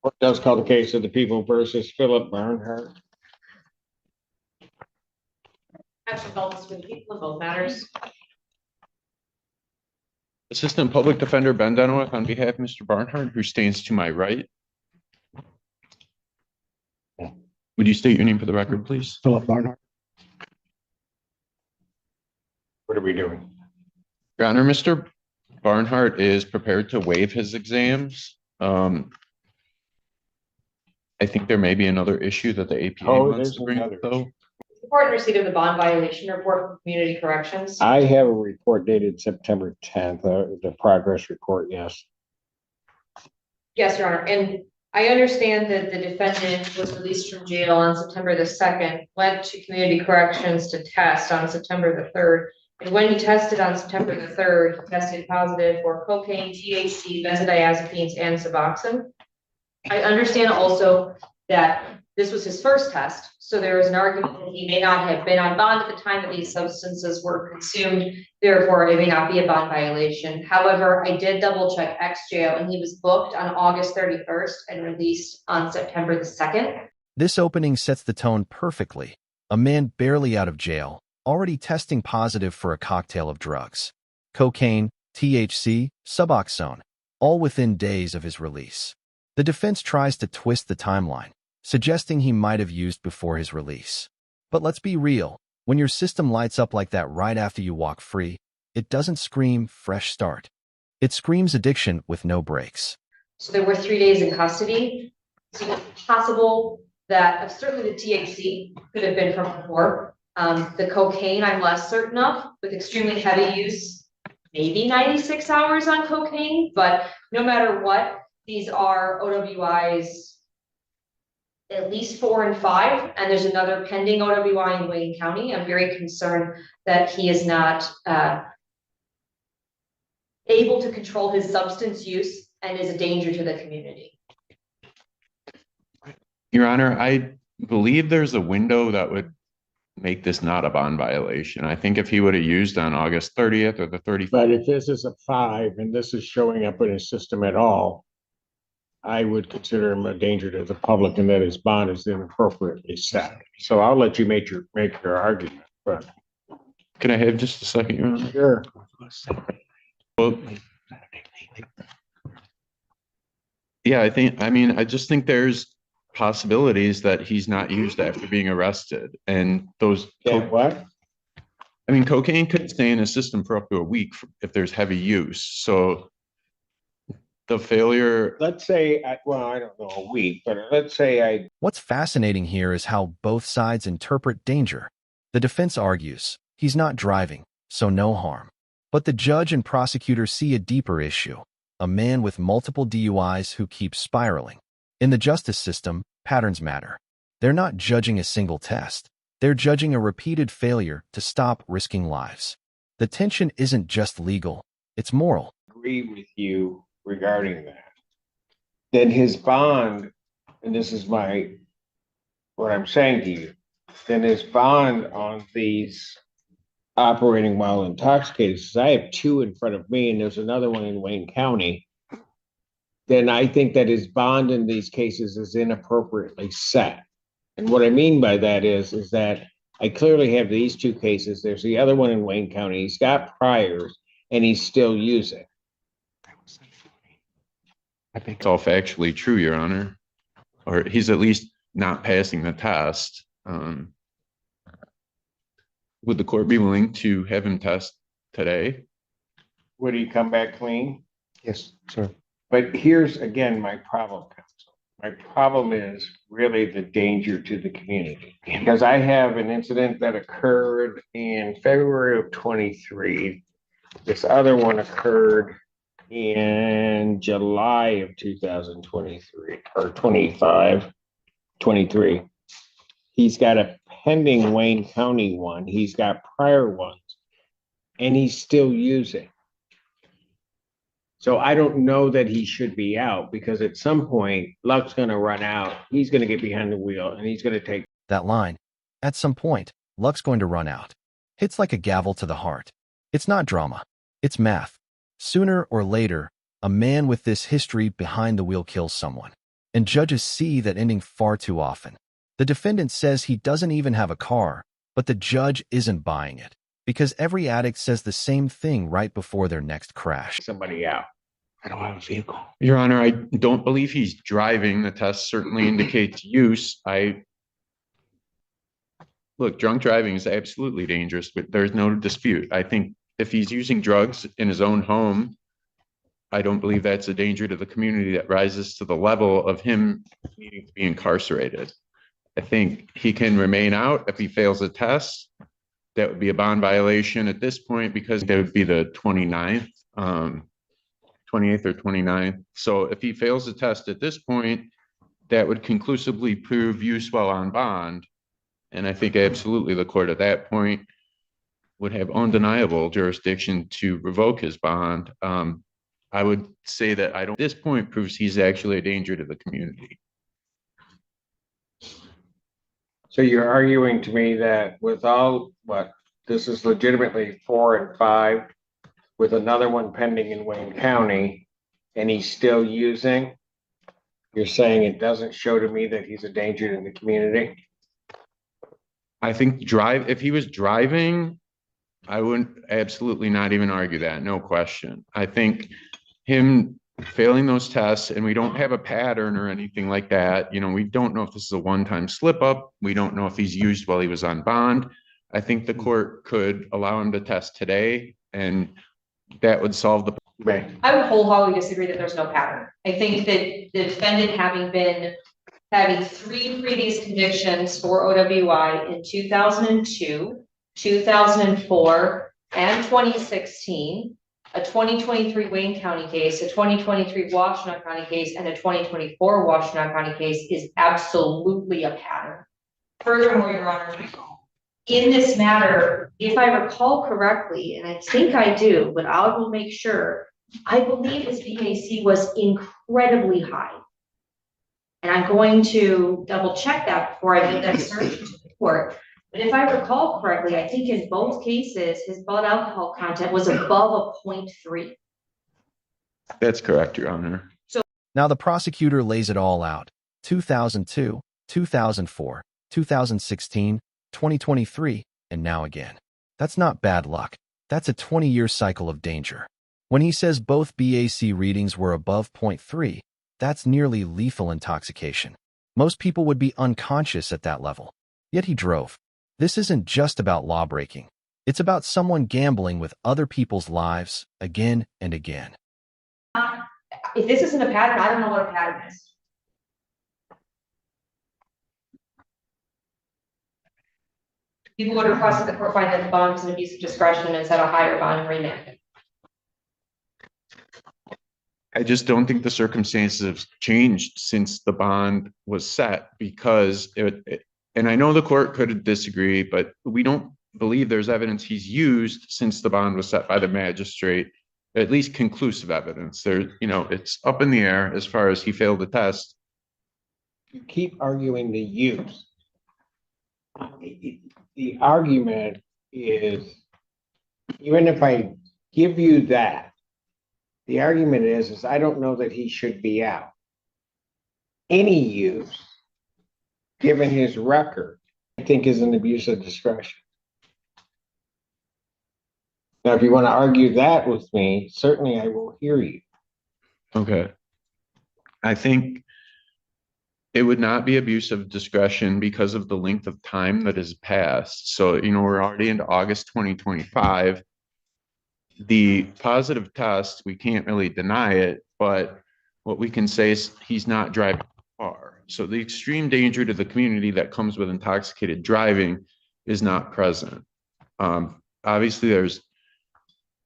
Court does call the case of the people versus Philip Barnhard. Action calls for the people in both matters. Assistant Public Defender Ben Dunaway on behalf of Mr. Barnhard, who stands to my right. Would you state your name for the record, please? Philip Barnhard. What are we doing? Your Honor, Mr. Barnhard is prepared to waive his exams. I think there may be another issue that the APA wants to bring up, though. The court in receipt of the bond violation report from Community Corrections. I have a report dated September 10th, the progress report, yes. Yes, Your Honor. And I understand that the defendant was released from jail on September the 2nd, went to Community Corrections to test on September the 3rd. And when he tested on September the 3rd, he tested positive for cocaine, THC, benzodiazepines, and Suboxone. I understand also that this was his first test, so there is an argument that he may not have been on bond at the time that these substances were consumed, therefore it may not be a bond violation. However, I did double check X jail and he was booked on August 31st and released on September the 2nd. This opening sets the tone perfectly. A man barely out of jail, already testing positive for a cocktail of drugs. Cocaine, THC, Suboxone, all within days of his release. The defense tries to twist the timeline, suggesting he might have used before his release. But let's be real, when your system lights up like that right after you walk free, it doesn't scream fresh start. It screams addiction with no breaks. So there were 3 days in custody. So it's possible that certainly the THC could have been from before. The cocaine I'm less certain of, with extremely heavy use, maybe 96 hours on cocaine, but no matter what, these are OWIs at least 4 and 5, and there's another pending OWI in Wayne County. I'm very concerned that he is not able to control his substance use and is a danger to the community. Your Honor, I believe there's a window that would make this not a bond violation. I think if he would have used on August 30th or the 31st. But if this is a 5 and this is showing up in his system at all, I would consider him a danger to the public and that his bond is inappropriately set. So I'll let you make your argument. But can I have just a second, Your Honor? Sure. Well, yeah, I just think there's possibilities that he's not used after being arrested. And those what? Cocaine could stay in his system for up to a week if there's heavy use. So the failure. Let's say, I don't know, a week, but let's say What's fascinating here is how both sides interpret danger. The defense argues he's not driving, so no harm. But the judge and prosecutor see a deeper issue, a man with multiple DUIs who keeps spiraling. In the justice system, patterns matter. They're not judging a single test. They're judging a repeated failure to stop risking lives. The tension isn't just legal, it's moral. I agree with you regarding that. Then his bond, and this is what I'm saying to you, then his bond on these operating while intoxicated, since I have 2 in front of me and there's another one in Wayne County, then I think that his bond in these cases is inappropriately set. And what I mean by that is that I clearly have these 2 cases. There's the other one in Wayne County. He's got priors and he's still using. I think it's all factually true, Your Honor. Or he's at least not passing the test. Would the court be willing to have him test today? Would he come back clean? Yes, sir. But here's again my problem, counsel. My problem is really the danger to the community. Because I have an incident that occurred in February of 23. This other one occurred in July of 2023 or 23. He's got a pending Wayne County one. He's got prior ones and he's still using. So I don't know that he should be out because at some point luck's going to run out. He's going to get behind the wheel and he's going to take that line. At some point, luck's going to run out. Hits like a gavel to the heart. It's not drama. It's math. Sooner or later, a man with this history behind the wheel kills someone. and judges see that ending far too often. The defendant says he doesn't even have a car, but the judge isn't buying it because every addict says the same thing right before their next crash. Somebody out. I don't have a vehicle. Your Honor, I don't believe he's driving. The test certainly indicates use. Look, drunk driving is absolutely dangerous, but there's no dispute. I think if he's using drugs in his own home, I don't believe that's a danger to the community that rises to the level of him needing to be incarcerated. I think he can remain out if he fails a test. That would be a bond violation at this point because that would be the 29th, 28th or 29th. So if he fails the test at this point, that would conclusively prove use while on bond. And I think absolutely the court at that point would have undeniable jurisdiction to revoke his bond. I would say that at this point proves he's actually a danger to the community. So you're arguing to me that with all, this is legitimately 4 and 5 with another one pending in Wayne County and he's still using, you're saying it doesn't show to me that he's a danger to the community? I think if he was driving, I wouldn't absolutely not even argue that, no question. I think him failing those tests, and we don't have a pattern or anything like that. You know, we don't know if this is a one-time slip up. We don't know if he's used while he was on bond. I think the court could allow him to test today, and that would solve the problem. I would wholeheartedly disagree that there's no pattern. I think that the defendant having 3 previous convictions for OWI in 2002, 2004, and 2016, a 2023 Wayne County case, a 2023 Washtenaw County case, and a 2024 Washtenaw County case is absolutely a pattern. Furthermore, Your Honor, in this matter, if I recall correctly, and I think I do, but I will make sure, I believe his BAC was incredibly high. And I'm going to double check that before I make that search to the court. But if I recall correctly, I think in both cases, his blood alcohol content was above a 0.3. That's correct, Your Honor. Now the prosecutor lays it all out. 2002, 2004, 2016, 2023, and now again. That's not bad luck. That's a 20-year cycle of danger. When he says both BAC readings were above 0.3, that's nearly lethal intoxication. Most people would be unconscious at that level. Yet he drove. This isn't just about law-breaking. It's about someone gambling with other people's lives again and again. If this isn't a pattern, I don't know what a pattern is. People would request that the court find that the bond was an abuse of discretion and set a higher bond and remand it. I just don't think the circumstances have changed since the bond was set because and I know the court could disagree, but we don't believe there's evidence he's used since the bond was set by the magistrate, at least conclusive evidence. It's up in the air as far as he failed the test. You keep arguing the use. The argument is, even if I give you that, the argument is I don't know that he should be out. Any use, given his record, I think is an abuse of discretion. Now, if you want to argue that with me, certainly I will hear you. Okay. I think it would not be abuse of discretion because of the length of time that has passed. So, we're already into August 2025. The positive test, we can't really deny it, but what we can say is he's not driving a car. So the extreme danger to the community that comes with intoxicated driving is not present. Obviously, there's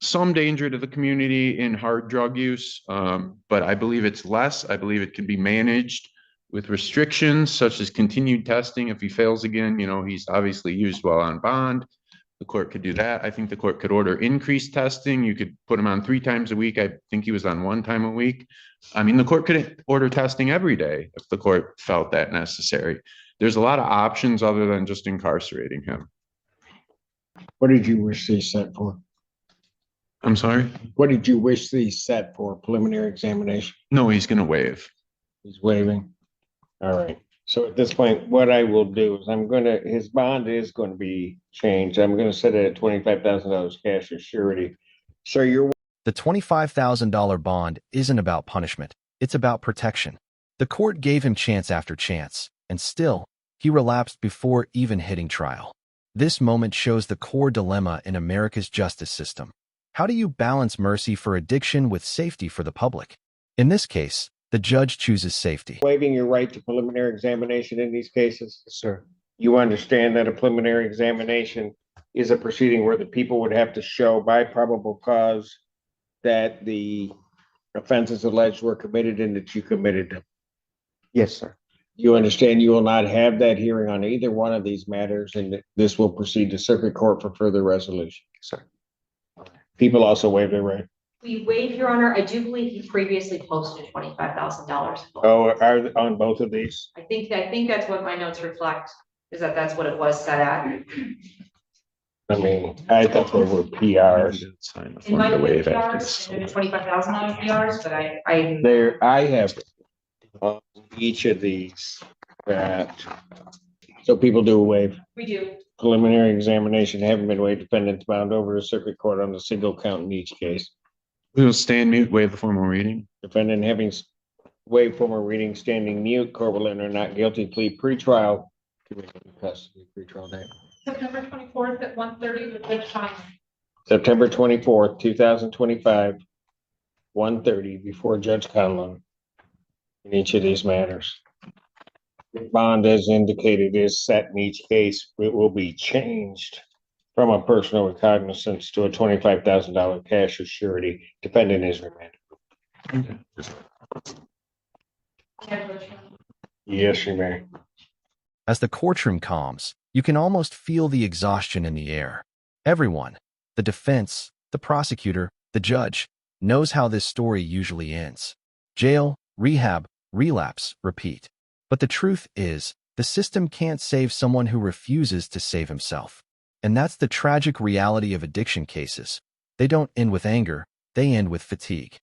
some danger to the community in hard drug use, but I believe it's less. I believe it can be managed with restrictions such as continued testing. If he fails again, he's obviously used while on bond. The court could do that. I think the court could order increased testing. You could put him on 3 times a week. I think he was on 1 time a week. I mean, the court could order testing every day if the court felt that necessary. There's a lot of options other than just incarcerating him. What did you wish these set for? I'm sorry? What did you wish these set for? Preliminary examination? No, he's going to waive. He's waiving. All right. So at this point, what I will do is his bond is going to be changed. I'm going to set it at $25,000 cash or surety. So you're The $25,000 bond isn't about punishment. It's about protection. The court gave him chance after chance, and still, he relapsed before even hitting trial. This moment shows the core dilemma in America's justice system. How do you balance mercy for addiction with safety for the public? In this case, the judge chooses safety. waiving your right to preliminary examination in these cases. Sir. You understand that a preliminary examination is a proceeding where the people would have to show by probable cause that the offenses alleged were committed and that you committed them. Yes, sir. You understand you will not have that hearing on either one of these matters, and that this will proceed to circuit court for further resolution. Sir. People also waive their right. We waive, Your Honor. I do believe he previously posted $25,000. Oh, are on both of these? I think that's what my notes reflect, is that that's what it was set at. I mean, I thought they were PRs. Sign the It form might to have been waive after PRs, the- and 25,000 on PRs, but I There, I have on each of these that, so people do waive we do. preliminary examination, haven't been waived, defendants bound over to circuit court on a single count in each case. We will stand mute, waive the formal reading. Defendant having waived formal reading, standing mute, court will enter not guilty plea pretrial. Custody pretrial date. September 24th at 1:30 with good time. September 24th, 2025, 1:30 before Judge Conlon in each of these matters. The bond, as indicated, is set in each case. It will be changed from a personal recognizance to a $25,000 cash or surety. Defendant is remanded. Yes, you may. As the courtroom calms, you can almost feel the exhaustion in the air. Everyone, the defense, the prosecutor, the judge, knows how this story usually ends. Jail, rehab, relapse, repeat. But the truth is, the system can't save someone who refuses to save himself. And that's the tragic reality of addiction cases. They don't end with anger, they end with fatigue.